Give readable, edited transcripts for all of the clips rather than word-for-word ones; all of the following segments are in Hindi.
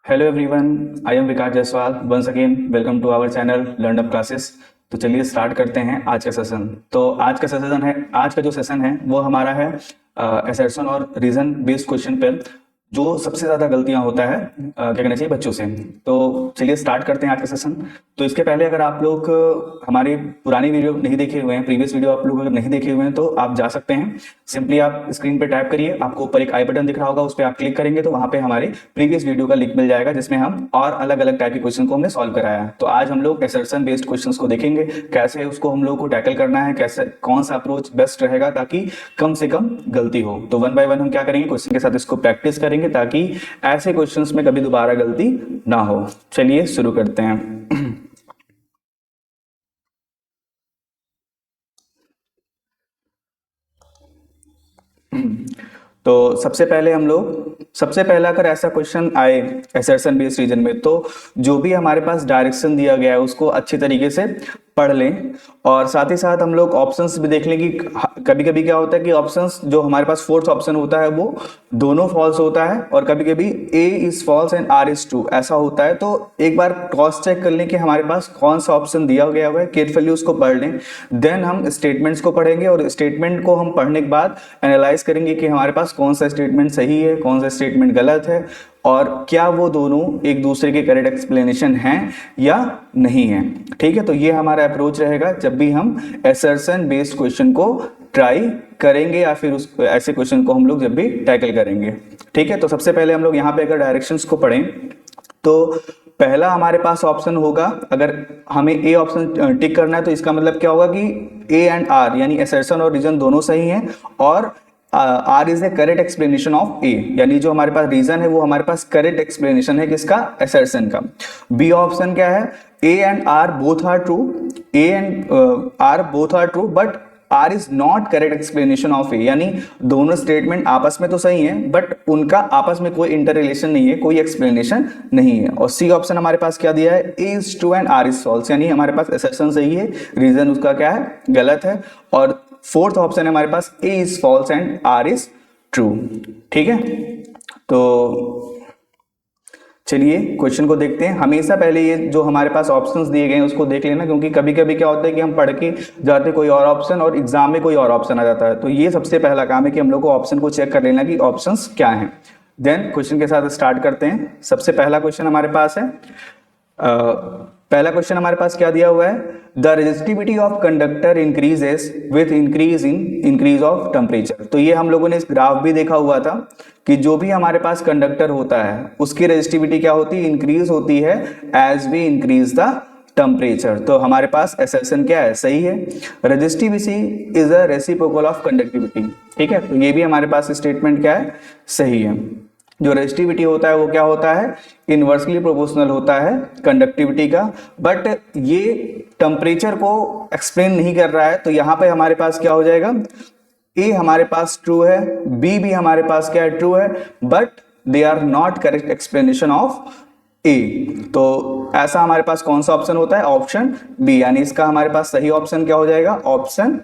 Hello everyone, I am Vikas Jaiswal. Once again welcome to our channel Learn Up Classes. तो चलिए स्टार्ट करते हैं आज का सेशन। तो आज का जो सेशन है वो हमारा है असर्शन और रीजन बेस्ड क्वेश्चन पर जो सबसे ज़्यादा गलतियां होता है क्या कहना चाहिए बच्चों से। तो चलिए स्टार्ट करते हैं आज का सेशन। तो इसके पहले अगर आप लोग हमारी पुरानी वीडियो नहीं देखे हुए हैं, प्रीवियस वीडियो आप लोग अगर नहीं देखे हुए हैं तो आप जा सकते हैं। सिंपली आप स्क्रीन पे टाइप करिए, आपको ऊपर एक आई बटन दिख रहा होगा, उस पर आप क्लिक करेंगे तो वहां पे हमारे प्रीवियस वीडियो का लिंक मिल जाएगा जिसमें हम और अलग अलग टाइप के क्वेश्चन को हमने सॉल्व कराया है। तो आज हम लोग असर्शन बेस्ड क्वेश्चन को देखेंगे, कैसे उसको हम लोग को टैकल करना है, कैसे कौन सा अप्रोच बेस्ट रहेगा ताकि कम से कम गलती हो। तो वन बाय वन हम क्या करेंगे, क्वेश्चन के साथ इसको प्रैक्टिस करेंगे ताकि ऐसे क्वेश्चंस में कभी दोबारा गलती ना हो। चलिए शुरू करते हैं। तो सबसे पहला अगर ऐसा क्वेश्चन आए असर्शन बेस्ड रीजन में, तो जो भी हमारे पास डायरेक्शन दिया गया है उसको अच्छी तरीके से पढ़ लें और साथ ही साथ हम लोग ऑप्शंस भी देख लें कि कभी कभी क्या होता है कि ऑप्शंस जो हमारे पास फोर्थ ऑप्शन होता है वो दोनों फॉल्स होता है और कभी कभी A is false and R is true ऐसा होता है। तो एक बार क्रॉस चेक कर लें कि हमारे पास कौन सा ऑप्शन दिया गया हुआ है, केयरफुली उसको पढ़ लें। देन हम स्टेटमेंट्स को पढ़ेंगे और स्टेटमेंट को हम पढ़ने के बाद एनालाइज करेंगे कि हमारे पास कौन सा स्टेटमेंट सही है, कौन सा स्टेटमेंट गलत है और क्या वो दोनों एक दूसरे के करेक्ट एक्सप्लेनेशन हैं या नहीं है। ठीक है, तो ये हमारा अप्रोच रहेगा जब भी हम असर्शन बेस्ड क्वेश्चन को ट्राई करेंगे या फिर उस ऐसे क्वेश्चन को हम लोग जब भी टैकल करेंगे। ठीक है, तो सबसे पहले हम लोग यहाँ पे अगर डायरेक्शंस को पढ़ें तो पहला हमारे पास ऑप्शन होगा, अगर हमें ए ऑप्शन टिक करना है तो इसका मतलब क्या होगा कि ए एंड आर यानी असर्शन और रीजन दोनों सही हैं और R is a correct explanation of A, यानी जो हमारे पास रीजन है वो हमारे पास करेक्ट एक्सप्लेनेशन है किसका, असर्शन का। बी ऑप्शन क्या है, A and R both are true, A and R both are true but R is not correct explanation of A, यानी दोनों स्टेटमेंट आपस में तो सही हैं बट उनका आपस में कोई इंटर रिलेशन नहीं है, कोई एक्सप्लेनेशन नहीं है। और सी ऑप्शन हमारे पास क्या दिया है, A is true and R is false, यानी हमारे पास असर्शन सही है, रीजन उसका क्या है, गलत है। और फोर्थ ऑप्शन है हमारे पास A is false and R is true. ठीक है, तो चलिए क्वेश्चन को देखते हैं। हमेशा पहले ये जो हमारे पास ऑप्शंस दिए गए हैं उसको देख लेना, क्योंकि कभी कभी क्या होता है कि हम पढ़ के जाते कोई और ऑप्शन और एग्जाम में कोई और ऑप्शन आ जाता है। तो ये सबसे पहला काम है कि हम लोग को ऑप्शन को चेक कर लेना कि ऑप्शंस क्या हैं। देन क्वेश्चन के साथ स्टार्ट करते हैं। सबसे पहला क्वेश्चन हमारे पास है, पहला क्वेश्चन हमारे पास क्या दिया हुआ है, the resistivity of conductor increases with increase of temperature. तो ये हम लोगों ने इस ग्राफ भी देखा हुआ था कि जो भी हमारे पास कंडक्टर होता है उसकी रेजिस्टिविटी क्या होती है, इंक्रीज होती है as we increase the temperature. तो हमारे पास असर्शन क्या है, सही है। Resistivity is a reciprocal of conductivity. ठीक है, तो ये भी हमारे पास स्टेटमेंट क्या है, सही है। जो रेजिस्टिविटी होता है वो क्या होता है, इनवर्सली प्रोपोर्शनल होता है कंडक्टिविटी का, बट ये टेम्परेचर को एक्सप्लेन नहीं कर रहा है। तो यहाँ पे हमारे पास क्या हो जाएगा, ए हमारे पास ट्रू है, बी भी हमारे पास क्या है, ट्रू है, but they are not correct explanation of A. तो ऐसा हमारे पास कौन सा ऑप्शन होता है, ऑप्शन बी, यानी इसका हमारे पास सही ऑप्शन क्या हो जाएगा, ऑप्शन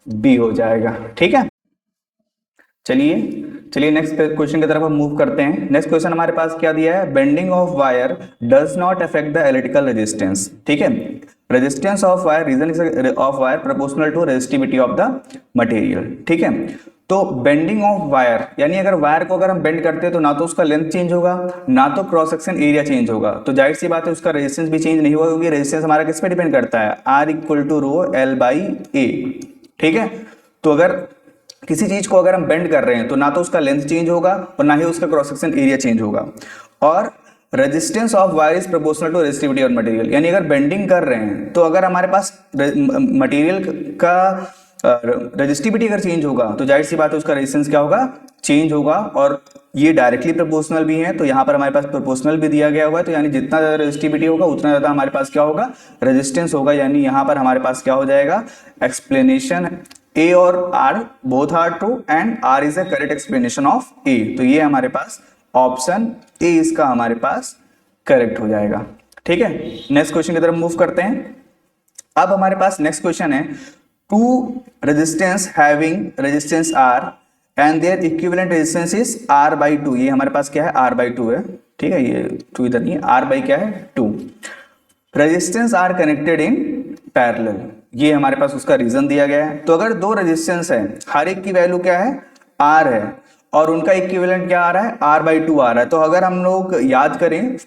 बी हो जाएगा। ठीक है, चलिए नेक्स्ट क्वेश्चन की तरफ हम मूव करते हैं। नेक्स्ट क्वेश्चन हमारे पास क्या दिया है, bending of wire does not affect the electrical resistance. ठीक है, resistance of wire, reason of wire proportional to resistivity of the material. ठीक है, तो बेंडिंग ऑफ वायर यानी अगर वायर को अगर हम बेंड करते हैं तो ना तो उसका लेंथ चेंज होगा ना तो क्रॉस सेक्शन एरिया चेंज होगा। तो जाहिर सी बात है उसका रेजिस्टेंस भी चेंज नहीं होगा, क्योंकि रेजिस्टेंस हमारा किस पे डिपेंड करता है, R equal to rho L by A. ठीक है, तो अगर किसी चीज को अगर हम बेंड कर रहे हैं तो ना तो उसका लेंथ चेंज होगा और ना ही उसका क्रॉस सेक्शन एरिया चेंज होगा। और resistance of wire is proportional to resistivity of material, यानी अगर बेंडिंग कर रहे हैं तो अगर हमारे पास मटेरियल का रेजिस्टिविटी अगर चेंज होगा तो जाहिर सी बात है उसका रेजिस्टेंस क्या होगा, चेंज होगा। और ये डायरेक्टली प्रोपोर्शनल भी है, तो यहाँ पर हमारे पास प्रोपोर्शनल भी दिया गया हुआ है, तो यानी जितना ज्यादा रेजिस्टिविटी होगा उतना ज्यादा हमारे पास क्या होगा, रेजिस्टेंस होगा। यानी यहाँ पर हमारे पास क्या हो जाएगा, एक्सप्लेनेशन ए और R both are true and R is a correct explanation of A. तो ये हमारे पास ऑप्शन ए इसका हमारे पास करेक्ट हो जाएगा। ठीक है, नेक्स्ट क्वेश्चन की तरफ मूव करते हैं। अब हमारे पास नेक्स्ट क्वेश्चन है, two resistance having resistance R and their equivalent resistance is R by two. ये हमारे पास क्या है, आर बाई टू है। ठीक है, ये 2 इधर नहीं है, R बाई क्या है 2। Resistance R connected in parallel, ये हमारे पास उसका रीजन दिया गया है। तो अगर दो रेजिस्टेंस है, हर एक की वैल्यू क्या है R है, और उनका इक्विवेलेंट क्या आ रहा है R बाई 2 आ रहा है। तो अगर हम लोग याद करें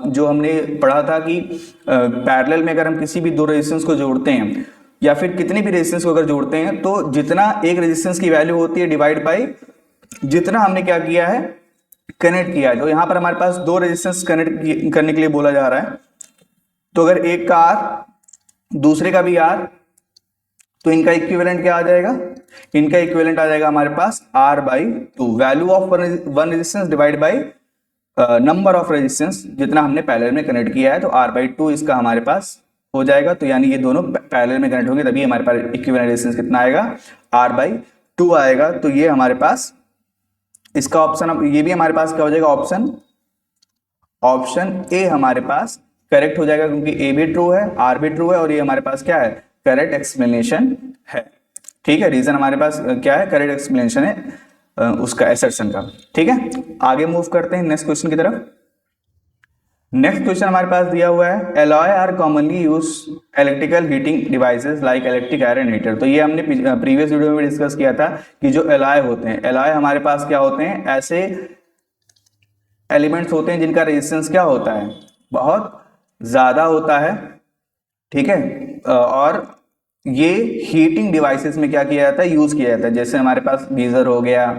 जो हमने पढ़ा था कि पैरेलल में अगर हम किसी भी दो रेजिस्टेंस को जोड़ते हैं या फिर कितनी भी रेजिस्टेंस को अगर जोड़ते हैं, तो जितना एक रेजिस्टेंस की वैल्यू होती है डिवाइड बाई जितना हमने क्या किया है, कनेक्ट किया है। तो यहां पर हमारे पास दो रेजिस्टेंस कनेक्ट करने के लिए बोला जा रहा है। तो अगर एक का R दूसरे का भी R, तो इनका इक्विवेलेंट क्या आ जाएगा, इनका इक्विवेलेंट आ जाएगा हमारे पास R by 2, value of one resistance divide by number of resistance जितना हमने पैरेलल में कनेक्ट किया है। तो R बाई 2 इसका हमारे पास हो जाएगा। तो यानी ये दोनों पैरेलल में कनेक्ट होंगे, तभी हमारे पास इक्विवेलेंट रेजिस्टेंस कितना आएगा, R बाई 2 आएगा। तो ये हमारे पास इसका ऑप्शन, ये भी हमारे पास क्या हो जाएगा, ऑप्शन ए हमारे पास करेक्ट हो जाएगा, क्योंकि ए भी ट्रू है, आर भी ट्रू है, और ये हमारे पास क्या है, करेक्ट एक्सप्लेनेशन है। ठीक है, रीजन हमारे पास क्या है, करेक्ट एक्सप्लेनेशन है उसका असर्शन का। ठीक है, आगे मूव करते हैं नेक्स्ट क्वेश्चन की तरफ। नेक्स्ट क्वेश्चन हमारे पास दिया हुआ है, alloy are commonly use electrical heating devices like electric iron heater. तो ये हमने प्रीवियस वीडियो में डिस्कस किया था कि जो एलॉय होते हैं, एलॉय हमारे पास क्या होते हैं, ऐसे एलिमेंट्स होते हैं जिनका रेजिस्टेंस क्या होता है, बहुत ज्यादा होता है। ठीक है, और ये हीटिंग डिवाइसेस में क्या किया जाता है, यूज किया जाता है। जैसे हमारे पास गीजर हो गया,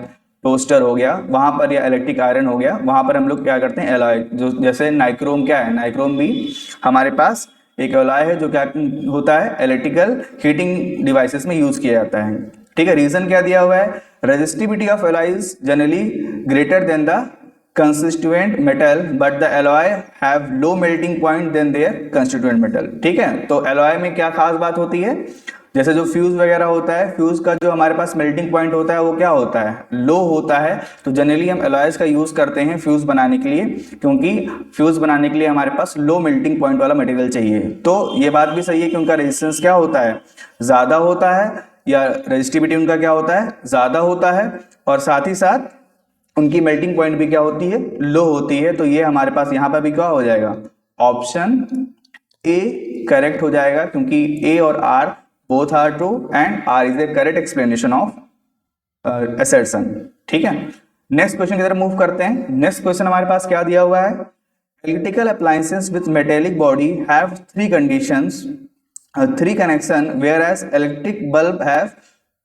टोस्टर हो गया, वहां पर, या इलेक्ट्रिक आयरन हो गया, वहां पर हम लोग क्या करते हैं, एलॉय, जो जैसे नाइक्रोम क्या है, नाइक्रोम भी हमारे पास एक एलॉय है जो क्या होता है, इलेक्ट्रिकल हीटिंग डिवाइसेस में यूज किया जाता है। ठीक है, रीजन क्या दिया हुआ है, resistivity of alloys generally greater than the constituent metal but the alloy have low melting point than their constituent metal. ठीक है, तो एलॉय में क्या खास बात होती है, जैसे जो फ्यूज वगैरह होता है, फ्यूज का जो हमारे पास मेल्टिंग पॉइंट होता है वो क्या होता है, लो होता है। तो जनरली हम एलॉयज का यूज करते हैं फ्यूज बनाने के लिए, क्योंकि फ्यूज बनाने के लिए हमारे पास लो मेल्टिंग पॉइंट वाला मटेरियल चाहिए। तो ये बात भी सही है कि उनका रेजिस्टेंस क्या होता है, ज्यादा होता है, या रेजिस्टिविटी उनका क्या होता है, ज्यादा होता है, और साथ ही साथ उनकी मेल्टिंग पॉइंट भी क्या होती है, लो होती है। तो ये हमारे पास यहाँ पर भी क्या हो जाएगा, ऑप्शन ए करेक्ट हो जाएगा, क्योंकि ए और R both are true and R is a correct explanation of assertion. ठीक है, नेक्स्ट क्वेश्चन की तरफ मूव करते हैं। नेक्स्ट क्वेश्चन हमारे पास क्या दिया हुआ है, electrical appliances with metallic body have three conditions, three connection, whereas electric bulb have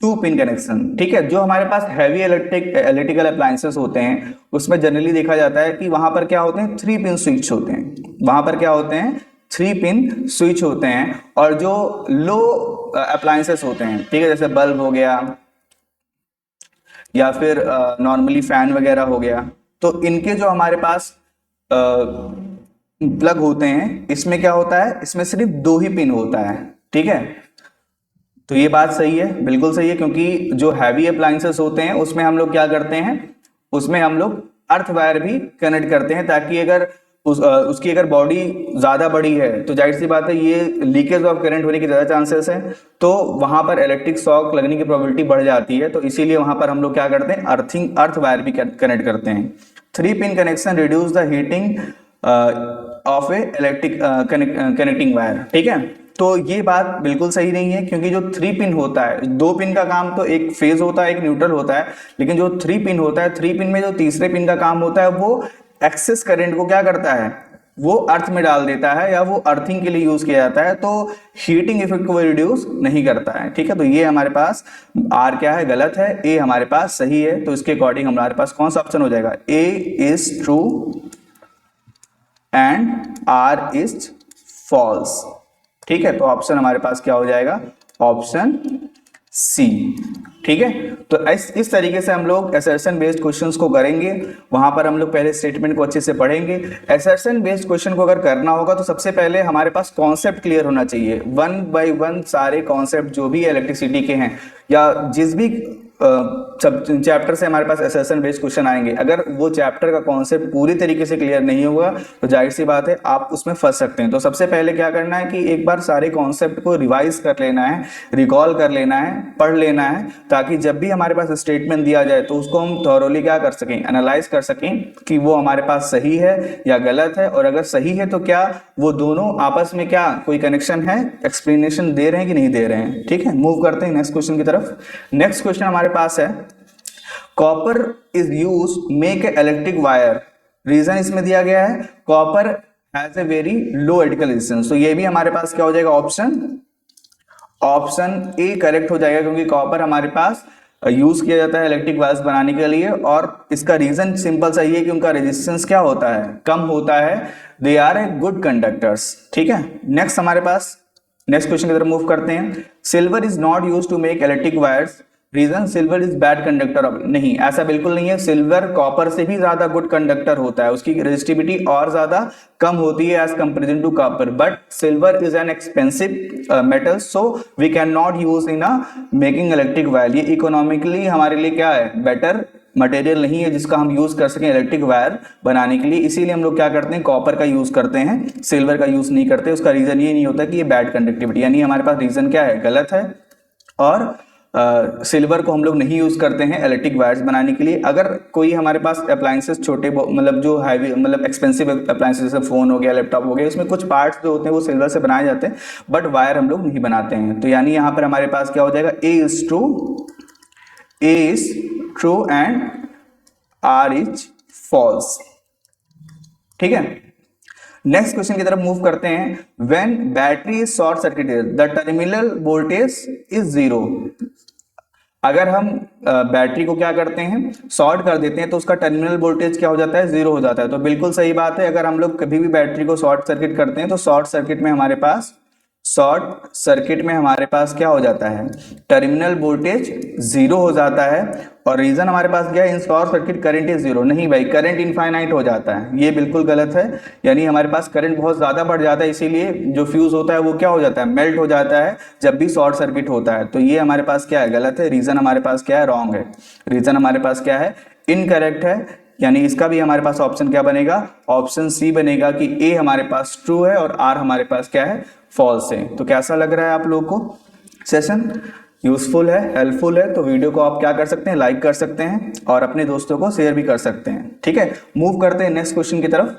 2 pin connection. ठीक है, जो हमारे पास हैवी इलेक्ट्रिकल अप्लायंसेस होते हैं उसमें जनरली देखा जाता है कि वहां पर क्या होते हैं, 3 पिन स्विच होते हैं, वहां पर क्या होते हैं, 3 पिन स्विच होते हैं। और जो लो अप्लायंसेस होते हैं, ठीक है, जैसे बल्ब हो गया या फिर नॉर्मली फैन वगैरह हो गया, तो इनके जो हमारे पास प्लग होते हैं, इसमें क्या होता है, इसमें सिर्फ 2 ही पिन होता है। ठीक है, तो ये बात सही है, बिल्कुल सही है, क्योंकि जो हैवी अप्लायंसेस होते हैं उसमें हम लोग क्या करते हैं, उसमें हम लोग अर्थ वायर भी कनेक्ट करते हैं, ताकि अगर उसकी अगर बॉडी ज्यादा बड़ी है तो जाहिर सी बात है ये लीकेज ऑफ करंट होने की ज्यादा चांसेस है, तो वहां पर इलेक्ट्रिक शॉक लगने की प्रोबेबिलिटी बढ़ जाती है। तो इसीलिए वहां पर हम लोग क्या करते हैं, अर्थ वायर भी कनेक्ट करते हैं। 3 pin connection reduce the heating of A electric connecting wire. ठीक है, तो ये बात बिल्कुल सही नहीं है, क्योंकि जो 3 पिन होता है, 2 पिन का काम तो एक फेज होता है, एक न्यूट्रल होता है, लेकिन जो 3 पिन होता है, 3 पिन में जो तीसरे पिन का काम होता है वो एक्सेस करंट को क्या करता है, वो अर्थ में डाल देता है, या वो अर्थिंग के लिए यूज किया जाता है, तो हीटिंग इफेक्ट को रिड्यूस नहीं करता है। ठीक है, तो ये हमारे पास आर क्या है, गलत है, ए हमारे पास सही है। तो इसके अकॉर्डिंग हमारे पास कौन सा ऑप्शन हो जाएगा, A is true and R is false. ठीक है, तो ऑप्शन हमारे पास क्या हो जाएगा, ऑप्शन सी। ठीक है, तो इस तरीके से हम लोग असर्शन बेस्ड क्वेश्चंस को करेंगे। वहां पर हम लोग पहले स्टेटमेंट को अच्छे से पढ़ेंगे। असर्शन बेस्ड क्वेश्चन को अगर करना होगा तो सबसे पहले हमारे पास कॉन्सेप्ट क्लियर होना चाहिए, 1 by 1 सारे कॉन्सेप्ट जो भी इलेक्ट्रिसिटी के हैं या जिस भी सब चैप्टर से हमारे पास असर्शन बेस्ड क्वेश्चन आएंगे। अगर वो चैप्टर का कॉन्सेप्ट पूरी तरीके से क्लियर नहीं होगा तो जाहिर सी बात है आप उसमें फंस सकते हैं। तो सबसे पहले क्या करना है कि एक बार सारे कॉन्सेप्ट को रिवाइज कर लेना है, रिकॉल कर लेना है, पढ़ लेना है, ताकि जब भी हमारे पास स्टेटमेंट दिया जाए तो उसको हम थॉरोली क्या कर सकें, एनालाइज कर सकें कि वो हमारे पास सही है या गलत है, और अगर सही है तो क्या वो दोनों आपस में क्या कोई कनेक्शन है, एक्सप्लेनेशन दे रहे हैं कि नहीं दे रहे हैं। ठीक है, मूव करते हैं नेक्स्ट क्वेश्चन की तरफ। नेक्स्ट क्वेश्चन हमारे पास है copper is use make a electric wire. Reason इसमें दिया गया है copper has a very low electrical resistance. तो ये भी हमारे पास क्या हो जाएगा, ऑप्शन ए करेक्ट हो जाएगा, क्योंकि कॉपर हमारे पास यूज किया जाता है इलेक्ट्रिक वायर्स बनाने के लिए, और इसका रीजन सिंपल सा ही है कि उनका रेजिस्टेंस क्या होता है, कम होता है। They are a good conductors. ठीक है, नेक्स्ट हमारे पास नेक्स्ट क्वेश्चन की तरफ मूव करते हैं। Silver is not use to make electric wires. Reason silver is bad conductor of. नहीं, ऐसा बिल्कुल नहीं है। सिल्वर कॉपर से भी ज्यादा गुड कंडक्टर होता है, उसकी रेजिस्टिविटी और ज्यादा कम होती है as comparison to copper, but silver is an expensive metal, so we can not use in making electric wire. ये इकोनॉमिकली हमारे लिए क्या है, बेटर मटेरियल नहीं है जिसका हम यूज कर सकें इलेक्ट्रिक वायर बनाने के लिए। इसीलिए हम लोग क्या करते हैं, कॉपर का यूज करते हैं, सिल्वर का यूज नहीं करते। उसका रीजन ये नहीं होता कि ये बैड कंडक्टिविटी, यानी हमारे पास रीजन क्या है, गलत है, और सिल्वर को हम लोग नहीं यूज करते हैं इलेक्ट्रिक वायर्स बनाने के लिए। अगर कोई हमारे पास अप्लायंसेस छोटे मतलब जो हैवी मतलब एक्सपेंसिव अप्लायंसेस जैसे फोन हो गया, लैपटॉप हो गया, उसमें कुछ पार्ट्स जो होते हैं वो सिल्वर से बनाए जाते हैं, बट वायर हम लोग नहीं बनाते हैं। तो यानी यहाँ पर हमारे पास क्या हो जाएगा, A is true and R is false. ठीक है, नेक्स्ट क्वेश्चन की तरफ मूव करते हैं। When battery is short circuited the terminal voltage is 0। अगर हम बैटरी को क्या करते हैं, शॉर्ट कर देते हैं, तो उसका टर्मिनल वोल्टेज क्या हो जाता है, 0 हो जाता है। तो बिल्कुल सही बात है, अगर हम लोग कभी भी बैटरी को शॉर्ट सर्किट करते हैं तो शॉर्ट सर्किट में हमारे पास क्या हो जाता है, टर्मिनल वोल्टेज 0 हो जाता है। और रीजन हमारे पास क्या है, in short circuit current is 0। नहीं भाई, करंट इनफाइनाइट हो जाता है, ये बिल्कुल गलत है। यानी हमारे पास करंट बहुत ज्यादा बढ़ जाता है, इसीलिए जो फ्यूज होता है वो क्या हो जाता है, मेल्ट हो जाता है जब भी शॉर्ट सर्किट होता है। तो ये हमारे पास क्या है, गलत है। रीजन हमारे पास क्या है, रॉन्ग है। रीजन हमारे पास क्या है, इनकरेक्ट है। यानी इसका भी हमारे पास ऑप्शन क्या बनेगा, ऑप्शन सी बनेगा कि ए हमारे पास ट्रू है और आर हमारे पास क्या है, फॉल्स है। तो कैसा लग रहा है आप लोगों को सेशन, यूजफुल है, हेल्पफुल है? तो वीडियो को आप क्या कर सकते हैं, लाइक कर सकते हैं और अपने दोस्तों को शेयर भी कर सकते हैं। ठीक है, मूव करते हैं नेक्स्ट क्वेश्चन की तरफ।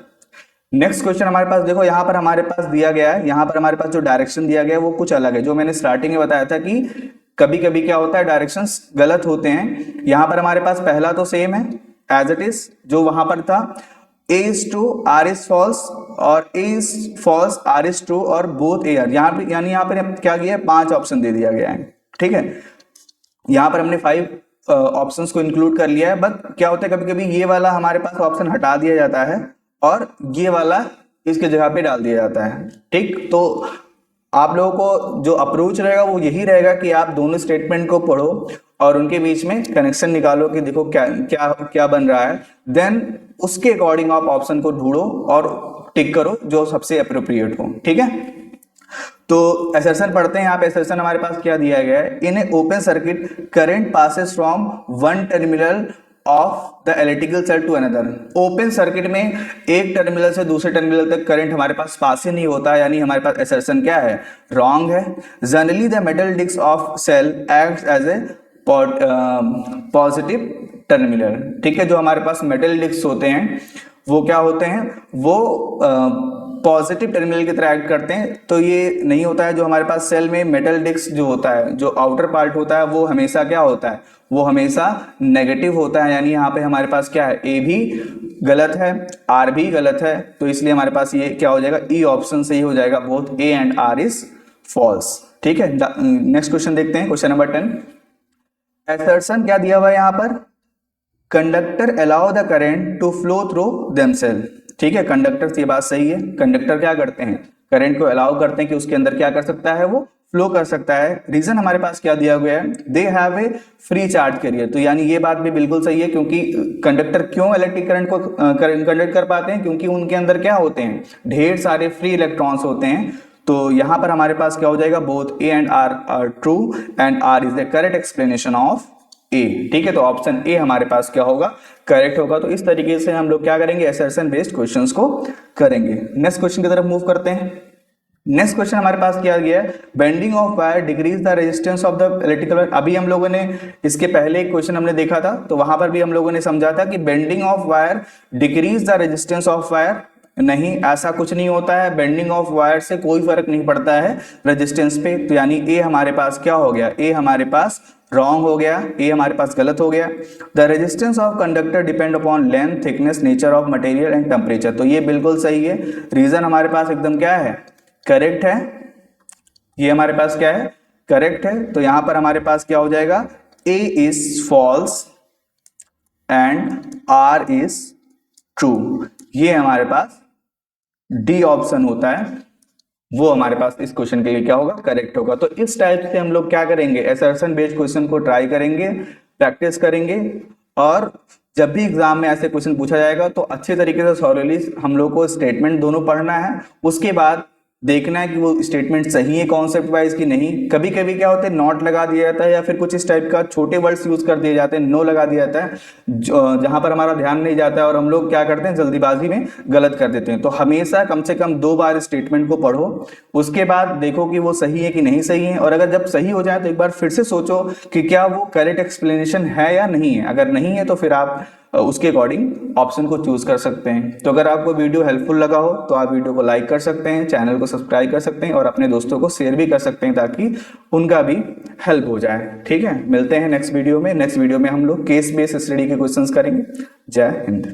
नेक्स्ट क्वेश्चन हमारे पास देखो, यहाँ पर हमारे पास दिया गया है, यहाँ पर हमारे पास जो डायरेक्शन दिया गया है वो कुछ अलग है। जो मैंने स्टार्टिंग में बताया था कि कभी कभी क्या होता है, डायरेक्शंस गलत होते हैं। यहाँ पर हमारे पास पहला तो सेम है एज इट इज जो वहां पर था, A is true, R is false, और A is false, R is true, और both A are। यहाँ पे यानी यहाँ पर क्या किया है, 5 ऑप्शन दे दिया गया है। ठीक है, यहाँ पर हमने 5 ऑप्शंस को इंक्लूड कर लिया है। बट क्या होता है, कभी कभी ये वाला हमारे पास ऑप्शन हटा दिया जाता है और ये वाला इसके जगह पे डाल दिया जाता है। ठीक, तो आप लोगों को जो अप्रोच रहेगा वो यही रहेगा कि आप दोनों स्टेटमेंट को पढ़ो और उनके बीच में कनेक्शन निकालो कि देखो क्या क्या क्या बन रहा है, देन उसके अकॉर्डिंग आप ऑप्शन को ढूंढो और टिक करो जो सबसे अप्रोप्रिएट हो। ठीक है, तो असर्शन पढ़ते हैं। यहाँ पे असर्शन हमारे पास क्या दिया गया है, in a open circuit current passes from one terminal of the electrical cell to another. Open circuit में एक टर्मिनल से दूसरे टर्मिनल तक करंट हमारे पास पास ही नहीं होता, यानी हमारे पास असर्शन क्या है, रॉन्ग है। Generally the metal disc of cell acts as a positive terminal. ठीक है, जो हमारे पास मेटल डिस्क होते हैं वो क्या होते हैं, वो पॉजिटिव टर्मिनल की तरह एक्ट करते हैं। तो ये नहीं होता है, जो हमारे पास सेल में मेटल डिस्क जो होता है, जो आउटर पार्ट होता है, वो हमेशा क्या होता है, वो हमेशा नेगेटिव होता है। यानी यहाँ पे हमारे पास क्या है, ए भी गलत है, आर भी गलत है। तो इसलिए हमारे पास ये क्या हो जाएगा, ई ऑप्शन सही हो जाएगा, both A and R is false. ठीक है, नेक्स्ट क्वेश्चन देखते हैं, क्वेश्चन नंबर 10। असर्शन क्या दिया हुआ है यहाँ पर, conductor allow the current to flow through themself. ठीक है, कंडक्टर से ये बात सही है, कंडक्टर क्या करते हैं, करंट को अलाउ करते हैं कि उसके अंदर क्या कर सकता है, वो फ्लो कर सकता है। रीजन हमारे पास क्या दिया गया है, they have a free charge carrier. तो यानी ये बात भी बिल्कुल सही है, क्योंकि कंडक्टर क्यों इलेक्ट्रिक करंट को कंडक्ट कर पाते हैं, क्योंकि उनके अंदर क्या होते हैं, ढेर सारे फ्री इलेक्ट्रॉन्स होते हैं। तो यहां पर हमारे पास क्या हो जाएगा, both A and R are true and R is the correct explanation of A. ठीक है, तो ऑप्शन ए हमारे पास क्या होगा, करेक्ट होगा। तो इस तरीके से हम लोग क्या करेंगे, असर्शन बेस्ड क्वेश्चंस को करेंगे। नेक्स्ट क्वेश्चन की तरफ मूव करते हैं। नेक्स्ट क्वेश्चन हमारे पास क्या गया है, bending of wire decrease the resistance of the electrical wire. अभी हम लोगों ने इसके पहले एक क्वेश्चन हमने देखा था, तो वहां पर भी हम लोगों ने समझा था कि bending of wire decrease the resistance of wire. नहीं, ऐसा कुछ नहीं होता है, बेंडिंग ऑफ वायर से कोई फर्क नहीं पड़ता है रेजिस्टेंस पे। तो यानी ए हमारे पास क्या हो गया, ए हमारे पास रॉन्ग हो गया, ए हमारे पास गलत हो गया। The resistance of conductor depend upon length, thickness, nature of material and temperature. तो ये बिल्कुल सही है, रीजन हमारे पास एकदम क्या है, करेक्ट है। ये हमारे पास क्या है, करेक्ट है। तो यहां पर हमारे पास क्या हो जाएगा, A is false and R is true. ये हमारे पास डी ऑप्शन होता है, वो हमारे पास इस क्वेश्चन के लिए क्या होगा, करेक्ट होगा। तो इस टाइप से हम लोग क्या करेंगे, असर्शन बेस्ड क्वेश्चन को ट्राई करेंगे, प्रैक्टिस करेंगे, और जब भी एग्जाम में ऐसे क्वेश्चन पूछा जाएगा तो अच्छे तरीके से थॉरली हम लोग को स्टेटमेंट दोनों पढ़ना है। उसके बाद देखना है कि वो स्टेटमेंट सही है कॉन्सेप्ट वाइज कि नहीं। कभी कभी क्या होता है, नॉट लगा दिया जाता है या फिर कुछ इस टाइप का छोटे वर्ड्स यूज कर दिए जाते हैं, नो लगा दिया जाता है, जहां पर हमारा ध्यान नहीं जाता है और हम लोग क्या करते हैं, जल्दीबाजी में गलत कर देते हैं। तो हमेशा कम से कम 2 बार स्टेटमेंट को पढ़ो, उसके बाद देखो कि वो सही है कि नहीं सही है, और अगर जब सही हो जाए तो एक बार फिर से सोचो कि क्या वो करेक्ट एक्सप्लेनेशन है या नहीं है। अगर नहीं है तो फिर आप उसके अकॉर्डिंग ऑप्शन को चूज कर सकते हैं। तो अगर आपको वीडियो हेल्पफुल लगा हो तो आप वीडियो को लाइक कर सकते हैं, चैनल को सब्सक्राइब कर सकते हैं और अपने दोस्तों को शेयर भी कर सकते हैं ताकि उनका भी हेल्प हो जाए। ठीक है, मिलते हैं नेक्स्ट वीडियो में। नेक्स्ट वीडियो में हम लोग केस बेस्ड स्टडी के क्वेश्चंस करेंगे। जय हिंद।